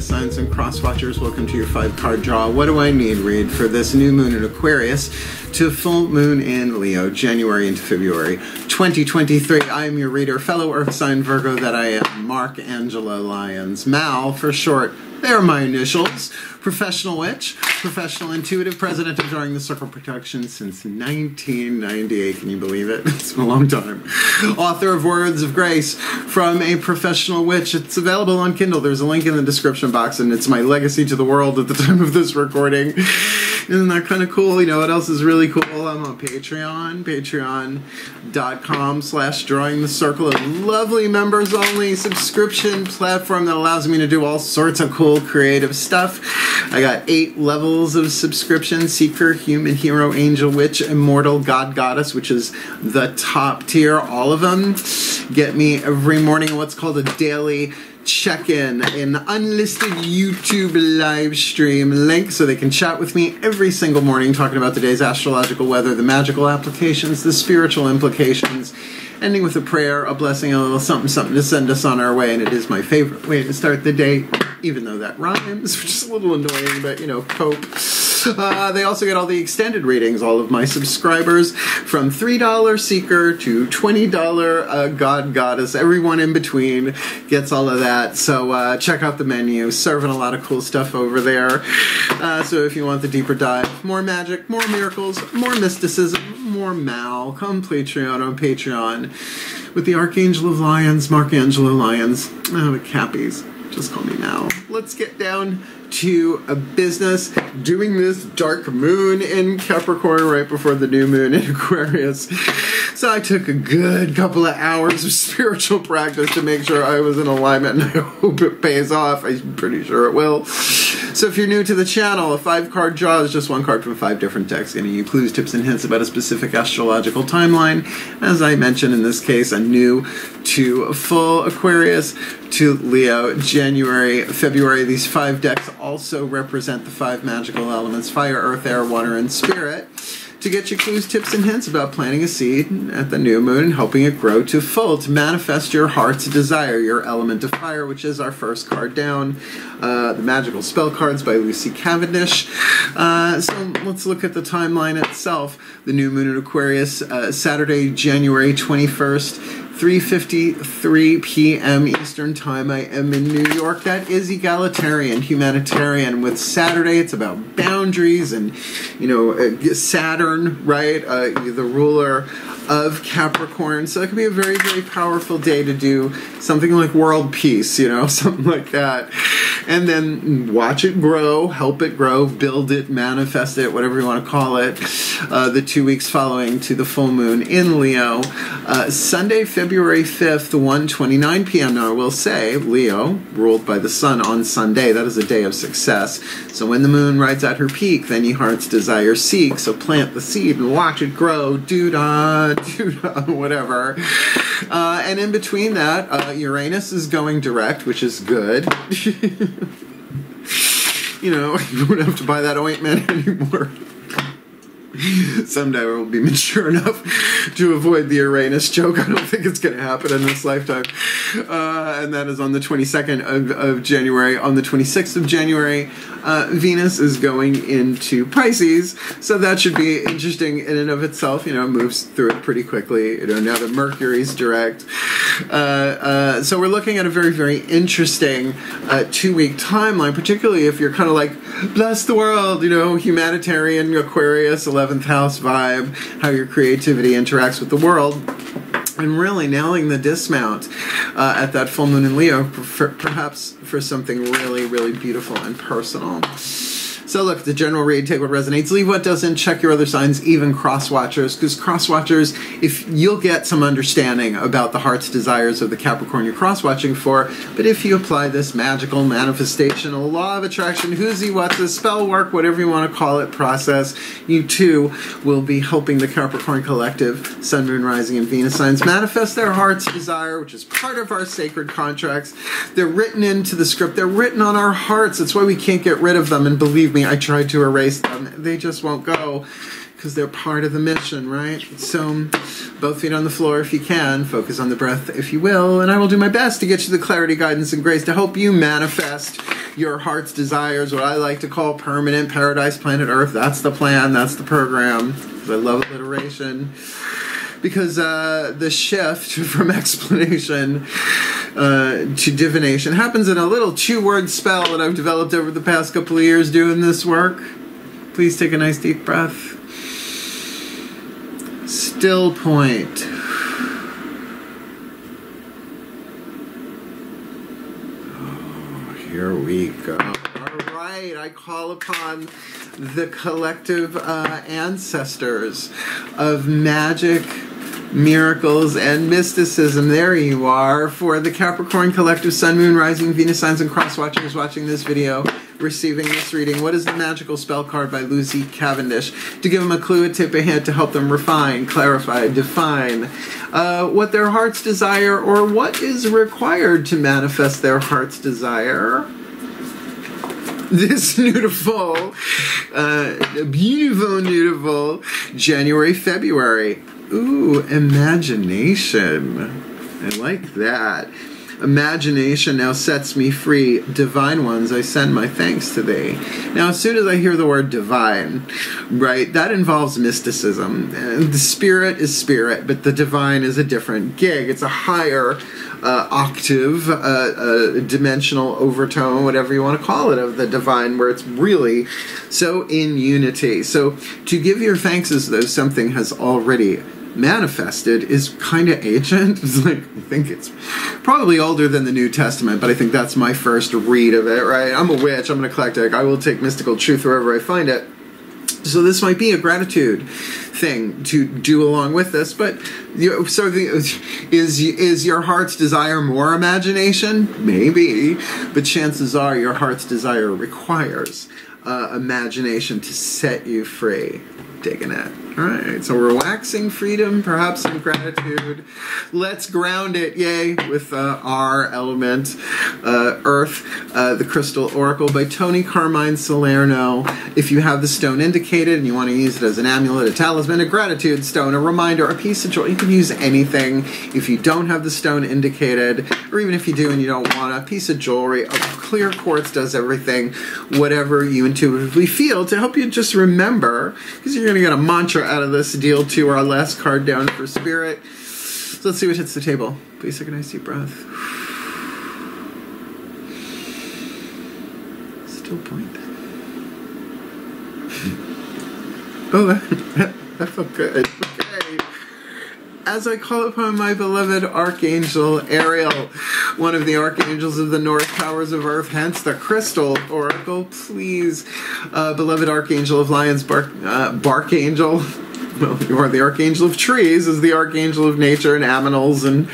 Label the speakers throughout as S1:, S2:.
S1: Venus signs and cross watchers, welcome to your 5-card draw. What do I need, read, for this new moon in Aquarius to full moon in Leo, January into February 2023? I am your reader, fellow Earth sign Virgo that I am, Mark Angelo Lyons. Mal for short. They're my initials. Professional witch, professional intuitive, president of Drawing the Circle Protection since 1998. Can you believe it? It's been a long time. Author of Words of Grace from a Professional Witch. It's available on Kindle. There's a link in the description box, and it's my legacy to the world at the time of this recording. Isn't that kind of cool? You know what else is really cool? I'm on Patreon, patreon.com/Drawing the Circle, a lovely members-only subscription platform that allows me to do all sorts of cool creative stuff. I got 8 levels of subscription: Seeker, Human, Hero, Angel, Witch, Immortal, God, Goddess, which is the top tier. All of them get me every morning what's called a daily check-in, an unlisted YouTube live stream link so they can chat with me every single morning talking about today's astrological weather, the magical applications, the spiritual implications, ending with a prayer, a blessing, a little something to send us on our way. And it is my favorite way to start the day, even though that rhymes, which is a little annoying, but you know, cope. They also get all the extended readings, all of my subscribers, from $3 Seeker to $20 God, Goddess. Everyone in between gets all of that. So check out the menu. Serving a lot of cool stuff over there. So if you want the deeper dive, more magic, more miracles, more mysticism, more Mal, come Patreon on Patreon with the Archangel of Lyons, Mark Angelo Lyons. Oh, the Cappies. Just call me Mal. Let's get down to a business. Doing this dark moon in Capricorn right before the new moon in Aquarius. So I took a good couple of hours of spiritual practice to make sure I was in alignment, and I hope it pays off. I'm pretty sure it will. So if you're new to the channel, a 5-card draw is just one card from 5 different decks, giving you clues, tips, and hints about a specific astrological timeline. As I mentioned, in this case, a new to full Aquarius to Leo, January, February. These 5 decks also represent the 5 magical elements: fire, earth, air, water, and spirit, to get you clues, tips, and hints about planting a seed at the new moon and helping it grow to full, to manifest your heart's desire, your element of fire, which is our first card down. The Magical Spell Cards by Lucy Cavendish. So let's look at the timeline itself. The new moon in Aquarius, Saturday, January 21st, 3:53 p.m. Eastern Time. I am in New York. That is egalitarian, humanitarian. With Saturday, it's about boundaries and, you know, Saturn, right? The ruler of Capricorn. So it can be a very, very powerful day to do something like world peace, you know, something like that. And then watch it grow, help it grow, build it, manifest it, whatever you want to call it. The 2 weeks following to the full moon in Leo. Sunday, February 5th, 1:29 p.m. Now I will say, Leo, ruled by the sun on Sunday, that is a day of success. So when the moon rides at her peak, then ye heart's desire seek. So plant the seed and watch it grow, doo-dah, whatever. And in between that, Uranus is going direct, which is good. You know, you don't have to buy that ointment anymore. Someday we'll be mature enough to avoid the Uranus joke. I don't think it's going to happen in this lifetime. And that is on the 22nd of January. On the 26th of January, Venus is going into Pisces. So that should be interesting in and of itself. You know, moves through it pretty quickly. You know, now that Mercury's direct. So we're looking at a very, very interesting 2-week timeline, particularly if you're kind of like, bless the world, you know, humanitarian, Aquarius, 11th house vibe, how your creativity interacts with the world, and really nailing the dismount at that full moon in Leo, perhaps for something really, really beautiful and personal. So look, the general read, take what resonates, leave what doesn't, check your other signs, even cross-watchers, because cross-watchers, if you'll get some understanding about the heart's desires of the Capricorn you're cross-watching for, but if you apply this magical manifestation, a law of attraction, who's he, what's a spell work, whatever you want to call it, process, you too will be helping the Capricorn collective, Sun, Moon, Rising, and Venus signs manifest their heart's desire, which is part of our sacred contracts. They're written into the script. They're written on our hearts. That's why we can't get rid of them, and believe me, I tried to erase them. They just won't go because they're part of the mission, right? So both feet on the floor if you can. Focus on the breath if you will. And I will do my best to get you the clarity, guidance, and grace to help you manifest your heart's desires, what I like to call permanent paradise planet Earth. That's the plan, that's the program. I love alliteration. Because the shift from explanation to divination happens in a little 2-word spell that I've developed over the past couple of years doing this work. Please take a nice deep breath. Still point. Oh, here we go. All right, I call upon the collective ancestors of magic, miracles, and mysticism. There you are. For the Capricorn Collective Sun, Moon, Rising, Venus signs, and cross watchers watching this video, receiving this reading. What is the magical spell card by Lucy Cavendish? To give them a clue, a tip, a hint to help them refine, clarify, define what their hearts desire, or what is required to manifest their heart's desire. This beautiful January, February. Ooh, imagination. I like that. Imagination now sets me free. Divine ones, I send my thanks to thee. Now, as soon as I hear the word divine, right, that involves mysticism. The spirit is spirit, but the divine is a different gig. It's a higher octave, dimensional overtone, whatever you want to call it, of the divine, where it's really so in unity. So to give your thanks as though something has already manifested is kind of ancient. It's like, I think it's probably older than the New Testament, but I think that's my first read of it, right? I'm a witch, I'm an eclectic, I will take mystical truth wherever I find it. So this might be a gratitude thing to do along with this, but is your heart's desire more imagination? Maybe, but chances are your heart's desire requires imagination to set you free. Digging it. Alright, so relaxing freedom, perhaps some gratitude. Let's ground it, yay, with our element, Earth, the Crystal Oracle by Tony Carmine Salerno. If you have the stone indicated and you want to use it as an amulet, a talisman, a gratitude stone, a reminder, a piece of joy, you can use anything. If you don't have the stone indicated, or even if you do and you don't want a piece of jewelry, a clear quartz does everything, whatever you intuitively feel, to help you just remember, because you're going to get a mantra out of this deal too. Our last card down for spirit. So let's see what hits the table. Please take a nice deep breath. Still point. Oh, that felt good. Okay. As I call upon my beloved Archangel Ariel, one of the archangels of the North powers of Earth, hence the Crystal Oracle, please, beloved Archangel of Lyons, Barkangel. Well, you are the Archangel of Trees, is the Archangel of Nature and Aminals and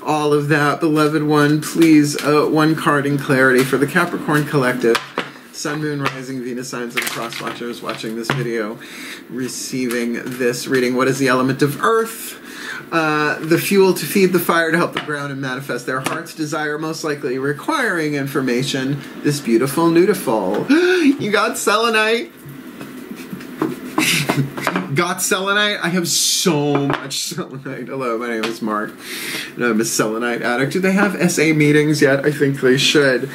S1: all of that. Beloved one, please, one card in clarity for the Capricorn Collective. Sun, Moon, Rising, Venus signs, and cross watchers watching this video, receiving this reading. What is the element of Earth? The fuel to feed the fire to help the ground and manifest their heart's desire, most likely requiring information. This beautiful nudiful. You got selenite. Got selenite? I have so much selenite. Hello, my name is Mark, and I'm a selenite addict. Do they have SA meetings yet? I think they should.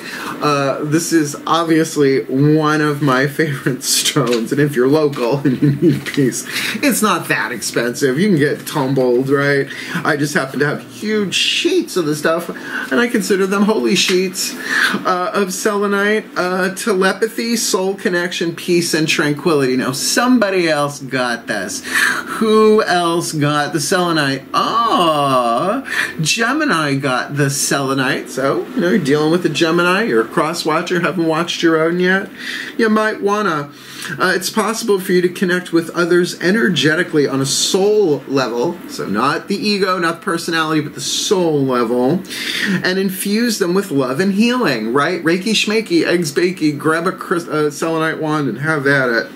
S1: This is obviously one of my favorite stones, and if you're local and you need a piece, it's not that expensive. You can get tumbled, right? I just happen to have huge sheets of the stuff, and I consider them holy sheets of selenite. Telepathy, soul connection, peace, and tranquility. Now, somebody else got this. Who else got the selenite? Gemini got the selenite. So, you know, you're dealing with a Gemini, you're a cross watcher, haven't watched your own yet. You might wanna. It's possible for you to connect with others energetically on a soul level, so not the ego, not the personality, but the soul level, and infuse them with love and healing, right? Reiki schmakey, eggs bakey, grab a selenite wand and have at it.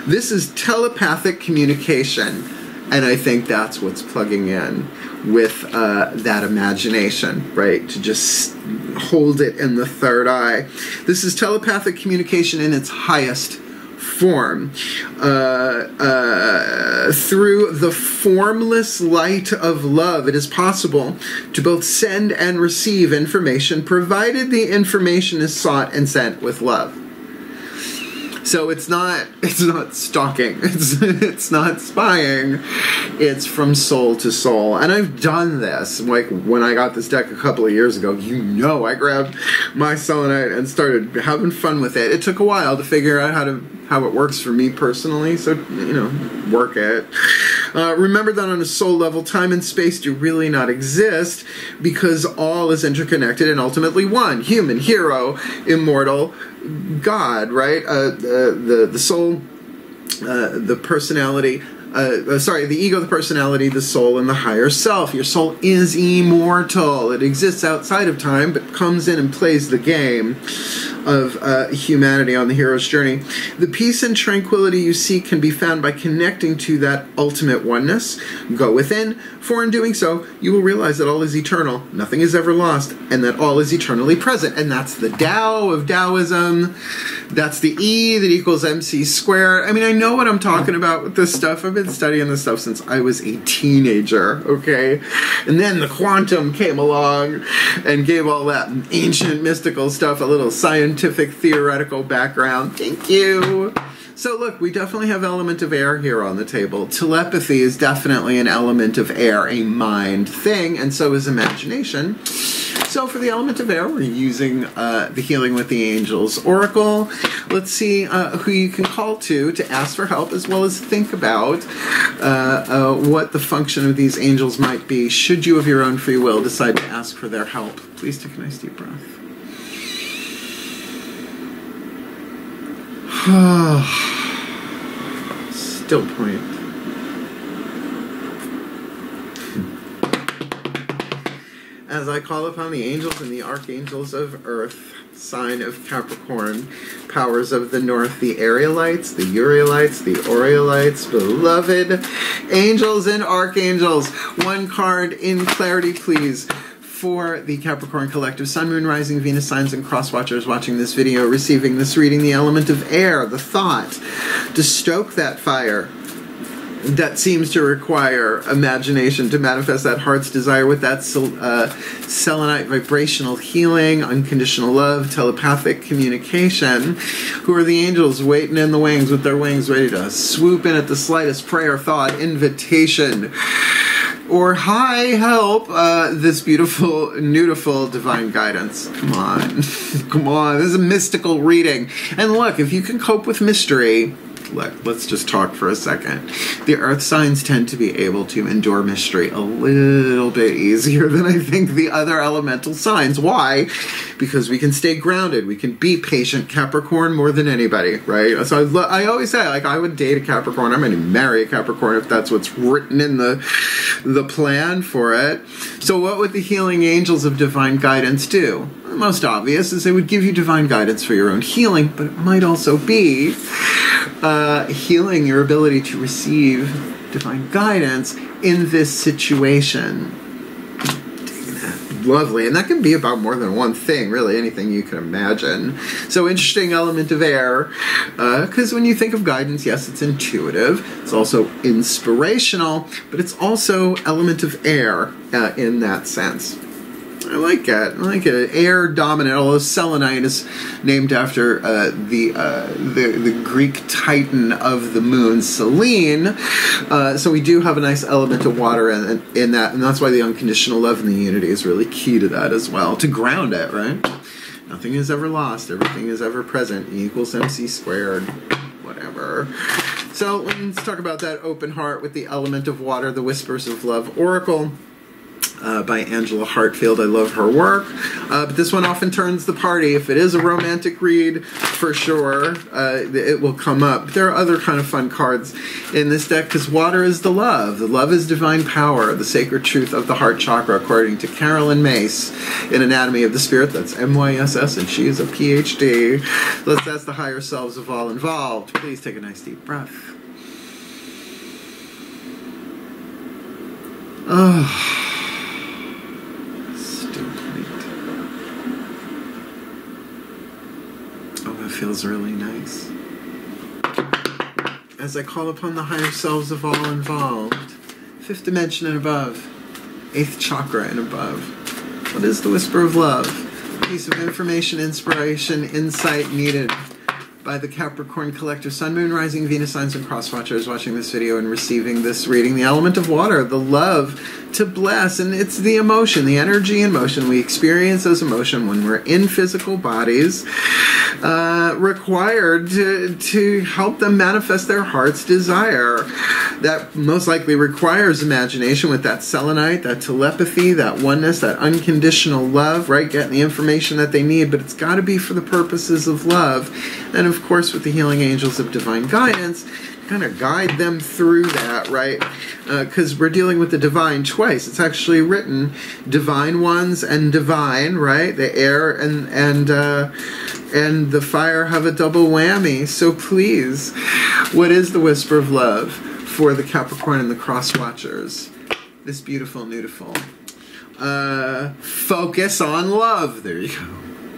S1: This is telepathic communication, and I think that's what's plugging in with that imagination, right? To just hold it in the third eye. This is telepathic communication in its highest form. Through the formless light of love, it is possible to both send and receive information, provided the information is sought and sent with love. So it's not stalking, it's not spying, it's from soul to soul. And I've done this, like when I got this deck a couple of years ago, you know, I grabbed my selenite and started having fun with it. It took a while to figure out how it works for me personally, so, you know, work it. Remember that on a soul level, time and space do really not exist, because all is interconnected and ultimately one. Human, hero, immortal, God, right? The soul, the personality, the ego, the personality, the soul, and the higher self. Your soul is immortal. It exists outside of time, but comes in and plays the game of humanity on the hero's journey. The peace and tranquility you seek can be found by connecting to that ultimate oneness. Go within, for in doing so, you will realize that all is eternal, nothing is ever lost, and that all is eternally present. And that's the Tao of Taoism. That's the E that equals MC squared. I mean, I know what I'm talking about with this stuff. I've been studying this stuff since I was a teenager, okay? And then the quantum came along and gave all that ancient mystical stuff a little scientific theoretical background. Thank you. So look, we definitely have element of air here on the table. Telepathy is definitely an element of air, a mind thing, and so is imagination. So for the element of air, we're using the Healing with the Angels Oracle. Let's see who you can call to ask for help, as well as think about what the function of these angels might be, should you of your own free will decide to ask for their help. Please take a nice deep breath. Still point. As I call upon the angels and the archangels of Earth, sign of Capricorn, powers of the North, the Arielites, the Urielites, the Oriolites, beloved angels and archangels. One card in clarity, please. For the Capricorn Collective, Sun, Moon, Rising, Venus signs, and cross-watchers watching this video, receiving this reading, the element of air, the thought, to stoke that fire that seems to require imagination to manifest that heart's desire with that selenite vibrational healing, unconditional love, telepathic communication. Who are the angels waiting in the wings with their wings ready to swoop in at the slightest prayer, thought, invitation, or hi, help, this beautiful, beautiful divine guidance. Come on. Come on. This is a mystical reading. And look, if you can cope with mystery, look, let's just talk for a second. The earth signs tend to be able to endure mystery a little bit easier than I think the other elemental signs. Why? Because we can stay grounded. We can be patient. Capricorn more than anybody, right? So I always say, like, I would date a Capricorn. I'm going to marry a Capricorn if that's what's written in the plan for it. So what would the healing angels of divine guidance do? The most obvious is they would give you divine guidance for your own healing, but it might also be healing your ability to receive divine guidance in this situation. Lovely. And that can be about more than one thing, really, anything you can imagine. So interesting element of air, because when you think of guidance, yes, it's intuitive, it's also inspirational, but it's also element of air in that sense. I like it. I like it. Air dominant, although selenite is named after the Greek titan of the moon, Selene. So we do have a nice element of water in that, and that's why the unconditional love and the unity is really key to that as well, to ground it, right? Nothing is ever lost. Everything is ever present. E equals MC squared. Whatever. So let's talk about that open heart with the element of water, the Whispers of Love Oracle. By Angela Hartfield. I love her work. But this one often turns the party. If it is a romantic read, for sure, it will come up. There are other kind of fun cards in this deck, because water is the love. The love is divine power, the sacred truth of the heart chakra, according to Carolyn Mace in Anatomy of the Spirit. That's MYSS, and she is a PhD. That's the higher selves of all involved. Please take a nice deep breath. Oh. Oh, that feels really nice. as I call upon the higher selves of all involved, 5th dimension and above, 8th chakra and above. What is the whisper of love? A piece of information, inspiration, insight needed by the Capricorn collector, Sun, Moon, Rising, Venus signs, and cross watchers watching this video and receiving this reading. The element of water, the love to bless, and it's the emotion, the energy in motion. We experience those emotions when we're in physical bodies, required to help them manifest their heart's desire. That most likely requires imagination with that selenite, that telepathy, that oneness, that unconditional love, right? Getting the information that they need, but it's got to be for the purposes of love. And of course, with the healing angels of divine guidance, kind of guide them through that, right? Because we're dealing with the divine twice. It's actually written divine ones and divine, right? The air and the fire have a double whammy. So please, what is the whisper of love for the Capricorn and the cross watchers? This beautiful, beautiful. Focus on love. There you go.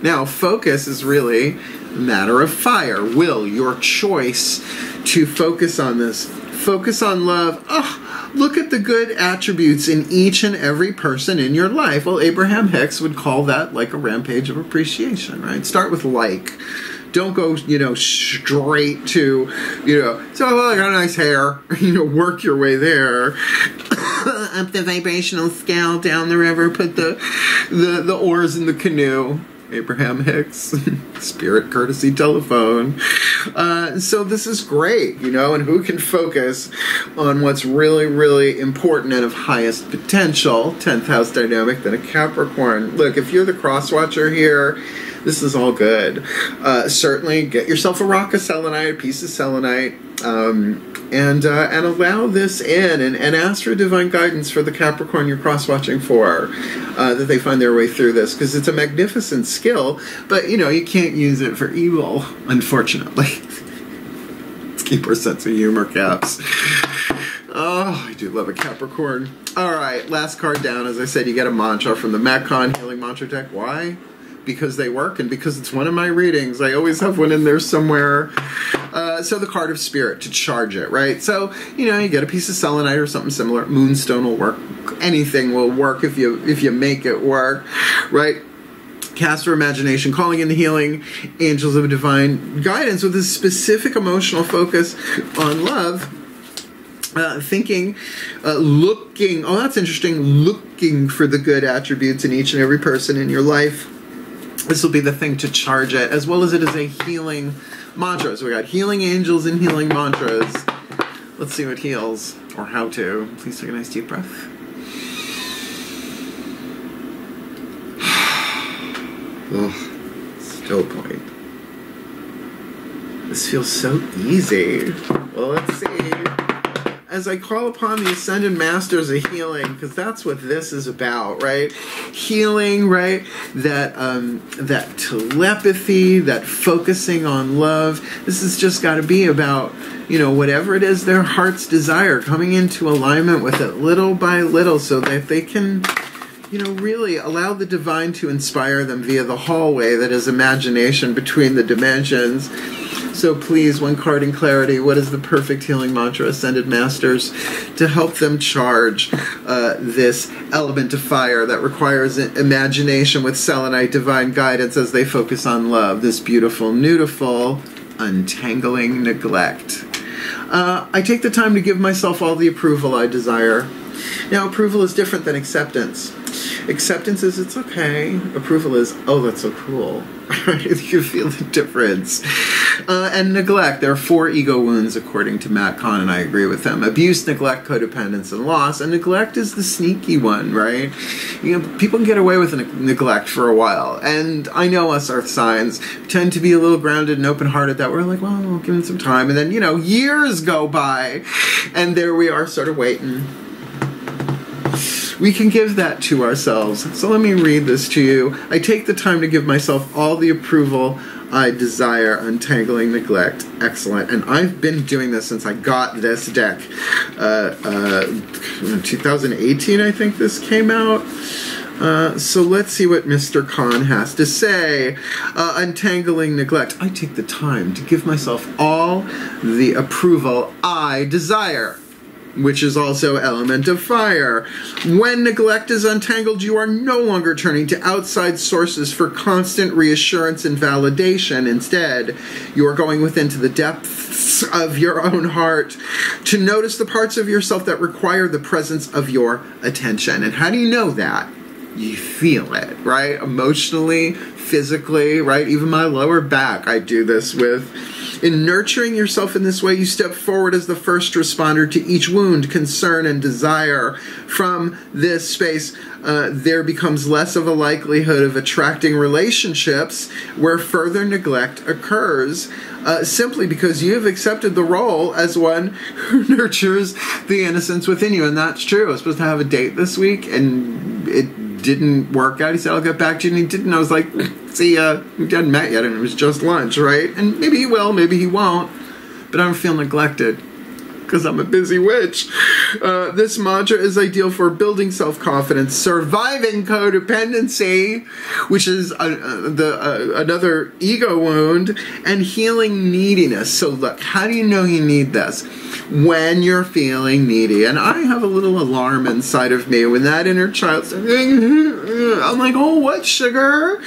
S1: Now, focus is really a matter of fire, will, your choice to focus on this. Focus on love. Oh, look at the good attributes in each and every person in your life. Well, Abraham Hicks would call that like a rampage of appreciation, right? Start with like. Don't go, straight to, so well, I got nice hair, work your way there. Up the vibrational scale, down the river, put the oars in the canoe. Abraham Hicks, spirit courtesy telephone. So this is great, and who can focus on what's really, really important and of highest potential, 10th house dynamic, than a Capricorn. Look, if you're the cross watcher here, this is all good. Certainly get yourself a rock of selenite, a piece of selenite, and allow this in, and ask for divine guidance for the Capricorn you're cross-watching for, that they find their way through this, because it's a magnificent skill, but, you can't use it for evil, unfortunately. Let's keep our sense of humor, Caps. Oh, I do love a Capricorn. All right, last card down. As I said, you get a mantra from the Metcon Healing Mantra deck. Why? Because they work, and because it's one of my readings. I always have one in there somewhere. So the card of spirit, to charge it, right? So, you get a piece of selenite or something similar. Moonstone will work. Anything will work if you make it work, right? Cast your imagination, calling in the healing angels of divine guidance with a specific emotional focus on love. Thinking, looking, oh, that's interesting, looking for the good attributes in each and every person in your life. This will be the thing to charge it, as well as it is a healing mantra. So we got healing angels and healing mantras. Let's see what heals, or how to. Please take a nice deep breath. Oh, still point. This feels so easy. Well, let's see. As I call upon the Ascended Masters of Healing, because that's what this is about, right? Healing, right? That telepathy, that focusing on love. This has just got to be about, whatever it is their heart's desire, coming into alignment with it little by little, so that they can, really allow the divine to inspire them via the hallway that is imagination between the dimensions. So please, one card in clarity, what is the perfect healing mantra, Ascended Masters, to help them charge this element of fire that requires imagination with selenite divine guidance as they focus on love, this beautiful, beautiful, untangling neglect. I take the time to give myself all the approval I desire. Now, approval is different than acceptance. Acceptance is, it's okay. Approval is, oh, that's so cool. You feel the difference. And neglect. There are 4 ego wounds, according to Matt Kahn, and I agree with them. Abuse, neglect, codependence, and loss. And neglect is the sneaky one, right? People can get away with neglect for a while. And I know us earth signs tend to be a little grounded and open-hearted, that we're like, well, we'll give them some time. And then, years go by. And there we are, sort of waiting. We can give that to ourselves. So let me read this to you. I take the time to give myself all the approval I desire, untangling neglect. Excellent. And I've been doing this since I got this deck. 2018, I think this came out. So let's see what Mr. Khan has to say. Untangling neglect. I take the time to give myself all the approval I desire, which is also element of fire. When neglect is untangled, you are no longer turning to outside sources for constant reassurance and validation. Instead, you are going within to the depths of your own heart to notice the parts of yourself that require the presence of your attention. And how do you know that? You feel it, right? Emotionally, physically, right? Even my lower back, I do this with. In nurturing yourself in this way, you step forward as the first responder to each wound, concern, and desire. From this space, there becomes less of a likelihood of attracting relationships where further neglect occurs, simply because you have accepted the role as one who nurtures the innocence within you. And that's true. I was supposed to have a date this week, and it didn't work out. He said, I'll get back to you, and he didn't. I was like, see, we hadn't met yet, and it was just lunch, right? And maybe he will, maybe he won't, but I don't feel neglected because I'm a busy witch. This mantra is ideal for building self-confidence, surviving codependency, which is another ego wound, and healing neediness. So look, how do you know you need this? When you're feeling needy. And I have a little alarm inside of me when that inner child starts, I'm like, oh, what, sugar?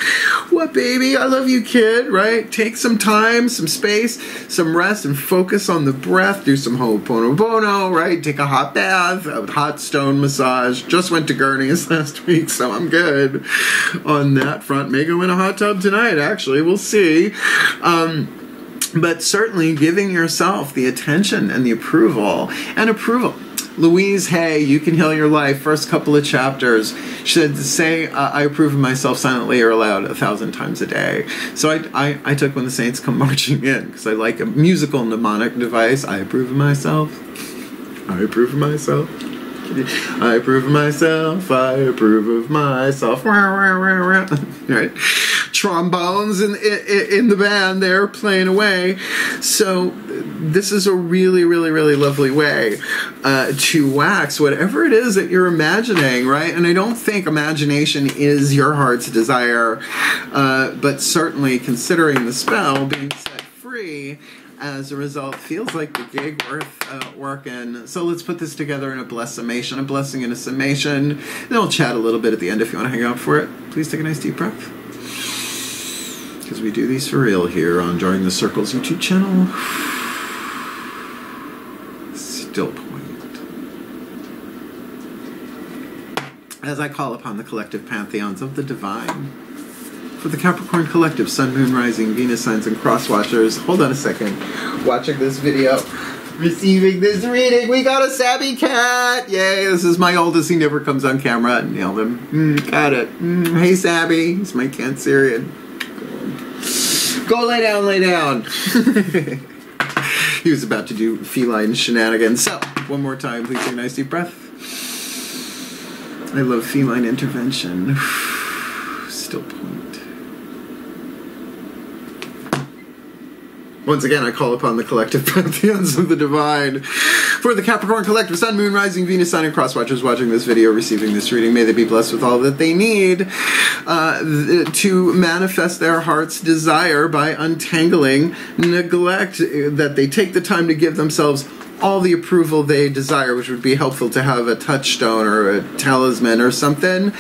S1: What, baby? I love you, kid, right? Take some time, some space, some rest, and focus on the breath. Do some Ho'oponopono, right? Take a hot bath, a hot stone massage. Just went to Gurney's last week, so I'm good on that front. May go in a hot tub tonight, actually. We'll see. But certainly giving yourself the attention and the approval. Louise Hay, You Can Heal Your Life, first couple of chapters, she said to say, I approve of myself silently or aloud 1,000 times a day. So I took When the Saints Come Marching In, because I like a musical mnemonic device. I approve of myself. I approve of myself. I approve of myself. I approve of myself. Right? Trombones in the band there playing away. So this is a really, really, really lovely way to wax whatever it is that you're imagining, right? And I don't think imagination is your heart's desire, but certainly considering the spell, being set free as a result feels like the gig worth working. So let's put this together in a blessing, a blessing and a summation. Then we'll chat a little bit at the end if you want to hang out for it. Please take a nice deep breath, because we do these for real here on Drawing the Circles YouTube channel. Still point. As I call upon the collective pantheons of the divine, for the Capricorn Collective, Sun, Moon, Rising, Venus signs, and cross watchers. Hold on a second. Watching this video, receiving this reading, we got a Sabby cat! Yay, this is my oldest. He never comes on camera. Nailed him. Got it. Hey, Sabby. He's my Cancerian. Go lay down, lay down. He was about to do feline shenanigans. So, one more time, please take a nice deep breath. I love feline intervention. Still point. Once again, I call upon the collective pantheons of the divine. For the Capricorn Collective, Sun, Moon, Rising, Venus sign, and cross watchers watching this video, receiving this reading, may they be blessed with all that they need to manifest their heart's desire by untangling neglect, that they take the time to give themselves all the approval they desire, which would be helpful to have a touchstone or a talisman or something,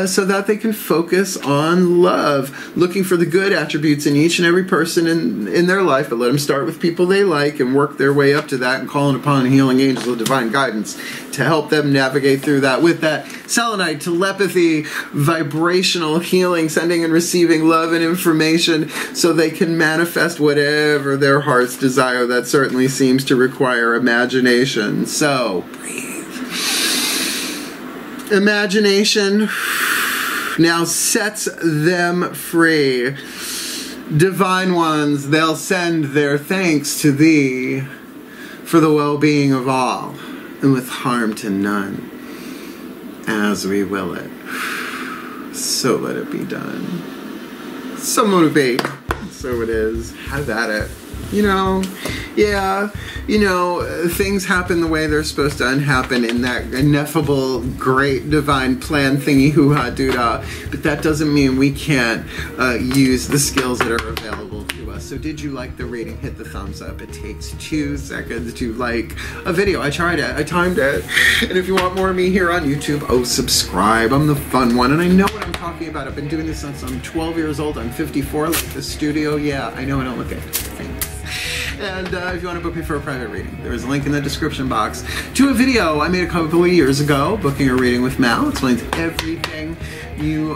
S1: so that they can focus on love, looking for the good attributes in each and every person in their life, but let them start with people they like and work their way up to that, and calling upon healing angels of divine guidance to help them navigate through that with that selenite, telepathy, vibrational healing, sending and receiving love and information so they can manifest whatever their heart's desire. That certainly seems to require imagination. So, breathe. Imagination now sets them free. Divine ones, they'll send their thanks to thee for the well-being of all, and with harm to none, as we will it. So let it be done. So motivate. So it is. Have at it. You know, Yeah, you know, things happen the way they're supposed to happen in that ineffable, great, divine plan thingy-hoo-ha doo-dah. But that doesn't mean we can't use the skills that are available to us. So did you like the reading? Hit the thumbs up. It takes 2 seconds to like a video. I tried it. I timed it. And if you want more of me here on YouTube, oh, subscribe. I'm the fun one. And I know what I'm talking about. I've been doing this since I'm 12 years old. I'm 54, like the studio. Yeah, I know I don't look it. Thanks. And if you want to book me for a private reading, there is a link in the description box to a video I made a couple of years ago, booking a reading with Mal. It explains everything you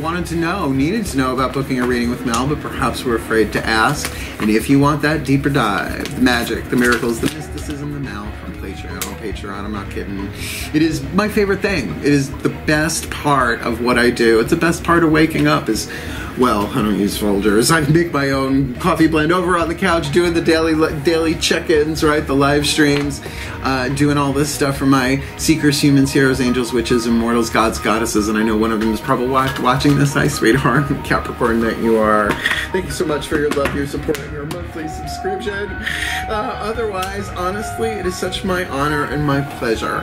S1: wanted to know, needed to know about booking a reading with Mal, but perhaps were afraid to ask. And if you want that deeper dive, the magic, the miracles, the mysticism, the Mal from Patreon, I'm not kidding. It is my favorite thing. It is the best part of what I do. It's the best part of waking up is, well, I don't use folders. I make my own coffee blend over on the couch, doing the daily check-ins, right? The live streams, doing all this stuff for my seekers, humans, heroes, angels, witches, immortals, gods, goddesses, and I know one of them is probably watching this. Hi, sweetheart, Capricorn that you are. Thank you so much for your love, your support, and your monthly subscription. Otherwise, honestly, it is such my honor and my pleasure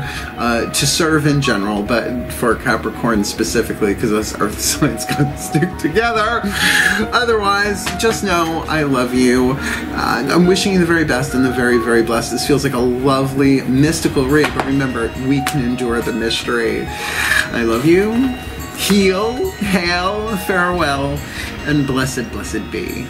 S1: to serve in general, but for Capricorn specifically, because us earth signs gotta stick together. Otherwise, just know I love you. I'm wishing you the very best and the very, very blessed. This feels like a lovely, mystical read, but remember, we can endure the mystery. I love you. Heal, hail, farewell, and blessed, blessed be.